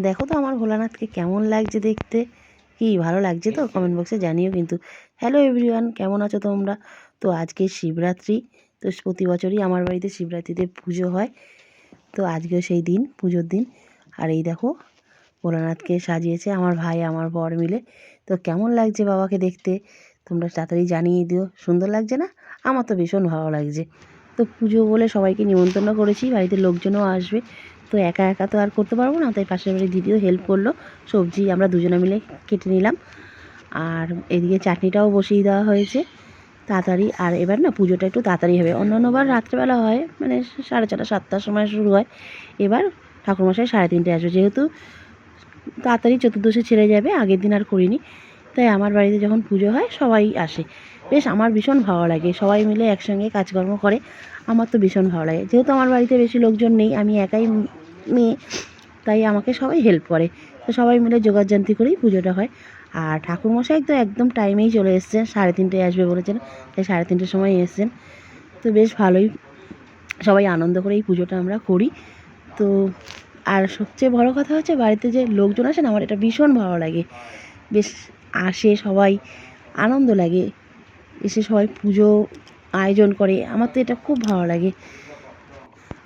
দেখো তো আমার ভোলানাথকে কেমন লাগছে দেখতে। কি ভালো লাগছে তো? কমেন্ট বক্সে জানিও কিন্তু। হ্যালো এভরিওয়ান, কেমন আছো তোমরা? তো আজকে শিবরাত্রি। তো প্রতি বছরই আমার বাড়িতে শিবরাত্রিতে পুজো হয়। তো আজকেও সেই দিন, পুজোর দিন। আর এই দেখো ভোলানাথকে সাজিয়েছে আমার ভাই আমার বর মিলে। তো কেমন লাগছে বাবাকে দেখতে তোমরা তাড়াতাড়ি জানিয়ে দিও। সুন্দর লাগছে না? আমার তো ভীষণ ভালো লাগছে। তো পুজো বলে সবাইকে নিমন্ত্রণ করেছি, বাড়িতে লোকজনও আসবে। তো একা একা তো আর করতে পারবো না, তাই পাশের বাড়ির দিদিও হেল্প করলো। সবজি আমরা দুজনে মিলে কেটে নিলাম। আর এদিকে চাটনিটাও বসিয়ে দেওয়া হয়েছে তাড়াতাড়ি। আর এবার না পুজোটা একটু তাড়াতাড়ি হবে। অন্যান্যবার রাত্রেবেলা হয়, মানে 6:30 7টার সময় শুরু হয়। এবার ঠাকুরমশাই 3:30 আসবে, যেহেতু তাড়াতাড়ি চতুর্দশী ছেড়ে যাবে, আগের দিন আর করিনি। তাই আমার বাড়িতে যখন পুজো হয় সবাই আসে। বেশ আমার ভীষণ ভালো লাগে, সবাই মিলে একসঙ্গে কাজকর্ম করে। আমার তো ভীষণ ভালো লাগে, যেহেতু আমার বাড়িতে বেশি লোকজন নেই, আমি একাই মেয়ে, তাই আমাকে সবাই হেল্প করে। তো সবাই মিলে জোগাড়যন্ত্রী করেই পুজোটা হয়। আর ঠাকুরমশাই তো একদম টাইমেই চলে এসছেন, 3:30 আসবে বলেছেন, তাই 3:30 সময় এসছেন। তো বেশ ভালোই সবাই আনন্দ করে এই পুজোটা আমরা করি। তো আর সবচেয়ে বড় কথা হচ্ছে বাড়িতে যে লোকজন আসে না, আমার এটা ভীষণ ভালো লাগে। বেশ আসে সবাই, আনন্দ লাগে, এসে সবাই পুজো আয়োজন করে, আমার তো এটা খুব ভালো লাগে।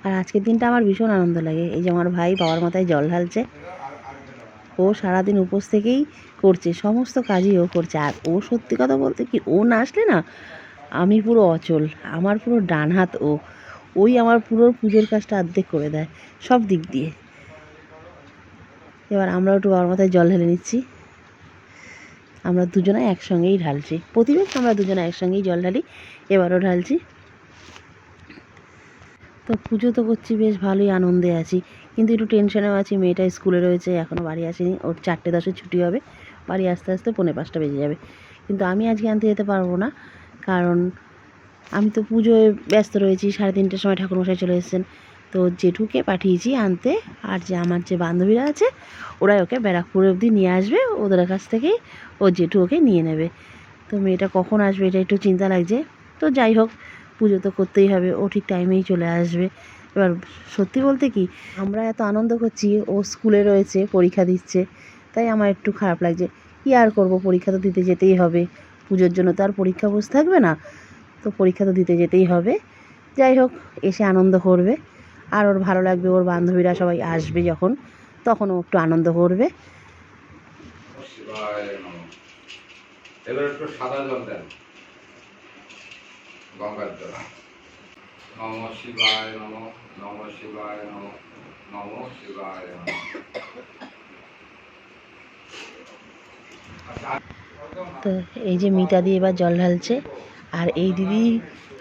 আর আজকের দিনটা আমার ভীষণ আনন্দ লাগে। এই যে আমার ভাই বাবার মাথায় জল ঢালছে, ও সারাদিন উপোস থেকেই করছে, সমস্ত কাজই ও করছে। আর ও সত্যি কথা বলতে কি, ও না আসলে না আমি পুরো অচল, আমার পুরো ডান হাত ও। ওই আমার পুরো পুজোর কাজটা অর্ধেক করে দেয় সব দিক দিয়ে। এবার আমরাও একটু বাবার মাথায় জল ঢেলে নিচ্ছি। আমরা দুজনে একসঙ্গেই ঢালছি, প্রতিদিন আমরা দুজনে একসঙ্গেই জল ঢালি, এবারও ঢালছি। তো পুজো তো করছি, বেশ ভালোই আনন্দে আছি, কিন্তু একটু টেনশনেও আছি। মেয়েটা স্কুলে রয়েছে, এখনও বাড়ি আসেনি, ওর 4:10 ছুটি হবে, বাড়ি আসতে আসতে 4:45 বেজে যাবে। কিন্তু আমি আজকে আনতে যেতে পারবো না, কারণ আমি তো পুজোয় ব্যস্ত রয়েছি। 3:30 সময় ঠাকুরমশাই চলে এসেছেন। তো জেঠুকে পাঠিয়েছি আনতে, আর যে আমার যে বান্ধবীরা আছে ওরাই ওকে ব্যারাকপুর অবধি নিয়ে আসবে, ওদের কাছ থেকেই ও জেঠু ওকে নিয়ে নেবে। তো মেয়েটা কখন আসবে এটা একটু চিন্তা লাগছে। তো যাই হোক, পুজো তো করতেই হবে, ও ঠিক টাইমেই চলে আসবে। এবার সত্যি বলতে কি, আমরা এত আনন্দ করছি, ও স্কুলে রয়েছে, পরীক্ষা দিচ্ছে, তাই আমার একটু খারাপ লাগছে। কী আর করবো, পরীক্ষা তো দিতে যেতেই হবে, পুজোর জন্য তো আর পরীক্ষা বসে থাকবে না। তো পরীক্ষা তো দিতে যেতেই হবে। যাই হোক, এসে আনন্দ করবে, আর ওর ভালো লাগবে, ওর বান্ধবীরা সবাই আসবে যখন, তখন ও একটু আনন্দ করবে। এবার একটু সাদা জল দেন, গঙ্গার জল। নম শিবায় নম, নম শিবায় নম, নম শিবায় নম। তো এই যে মিতা দিয়ে এবার জল ঢালছে। আর এই দিদি,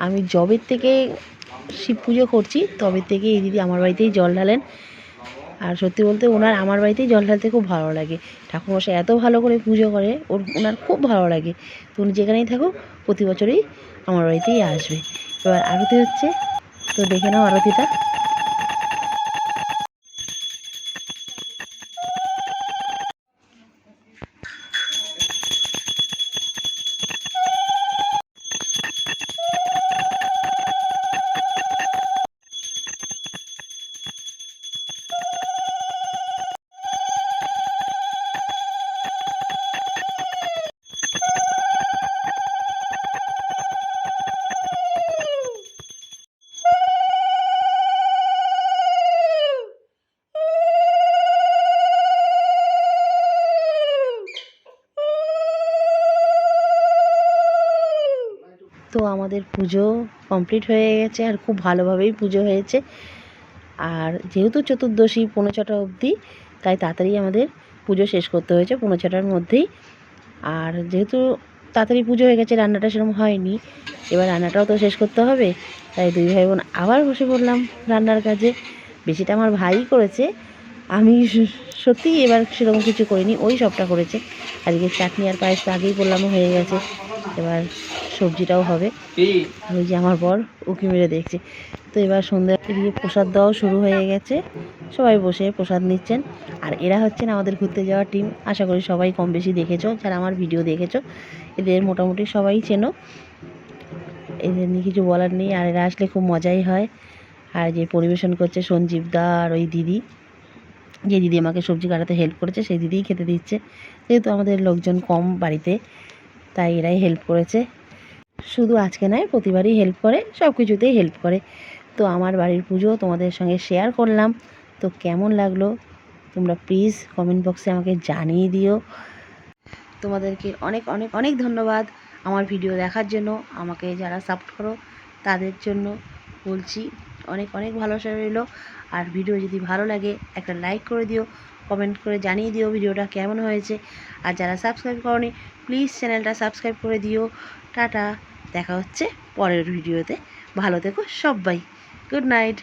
আমি যবের থেকে শিব পুজো করছি তবে থেকে এই দিদি আমার বাড়িতেই জল ঢালেন। আর সত্যি বলতে ওনার আমার বাড়িতেই জল ঢালতে খুব ভালো লাগে। ঠাকুরমশাই এত ভালো করে পুজো করে, ওনার খুব ভালো লাগে। তো উনি যেখানেই থাকুক প্রতি বছরই আমার বাড়িতেই আসবে। এবার আরতি হচ্ছে, তো দেখে নাও আরতিটা। তো আমাদের পুজো কমপ্লিট হয়ে গেছে, আর খুব ভালোভাবেই পুজো হয়েছে। আর যেহেতু চতুর্দশী 6:45 অবধি, তাই তাড়াতাড়ি আমাদের পুজো শেষ করতে হয়েছে 6:45-র মধ্যেই। আর যেহেতু তাড়াতাড়ি পুজো হয়ে গেছে, রান্নাটা সেরকম হয়নি, এবার রান্নাটাও তো শেষ করতে হবে। তাই দুই ভাই বোন আবার বসে পড়লাম রান্নার কাজে। বেশিটা আমার ভাইই করেছে, আমি সত্যিই এবার সেরকম কিছু করিনি, ওই সবটা করেছে। আজকে চাটনি আর পায়েস তো আগেই বললামও হয়ে গেছে, এবার সবজিটাও হবে। আর ওই যে আমার বর উঁকি মেরে দেখছে। তো এবার সন্ধ্যা এদিকে প্রসাদ দেওয়াও শুরু হয়ে গেছে, সবাই বসে প্রসাদ নিচ্ছেন। আর এরা হচ্ছেন আমাদের ঘুরতে যাওয়ার টিম, আশা করি সবাই কম বেশি দেখেছো, যারা আমার ভিডিও দেখেছো এদের মোটামুটি সবাই চেনো, এদের নিয়ে কিছু বলার নেই। আর এরা আসলে খুব মজাই হয়। আর যে পরিবেশন করছে সঞ্জীব দা আর ওই দিদি, যে দিদি আমাকে সবজি কাটাতে হেল্প করেছে সেই দিদিই খেতে দিচ্ছে, যেহেতু আমাদের লোকজন কম বাড়িতে, তাই এরাই হেল্প করেছে। শুধু আজকে নয়, প্রতিবারই হেল্প করে, সব কিছুতেই হেল্প করে। তো আমার বাড়ির পুজো তোমাদের সঙ্গে শেয়ার করলাম। তো কেমন লাগলো তোমরা প্লিজ কমেন্ট বক্সে আমাকে জানিয়ে দিও। তোমাদেরকে অনেক অনেক অনেক ধন্যবাদ আমার ভিডিও দেখার জন্য। আমাকে যারা সাপোর্ট করো তাদের জন্য বলছি অনেক অনেক ভালোবাসা রইলো। আর ভিডিও যদি ভালো লাগে একটা লাইক করে দিও, কমেন্ট করে জানিয়ে দিও ভিডিওটা কেমন হয়েছে। আর যারা সাবস্ক্রাইব করোনি প্লিজ চ্যানেলটা সাবস্ক্রাইব করে দিও। টাটা, দেখা হচ্ছে পরের ভিডিওতে। ভালো থেকো সবাই, গুড নাইট।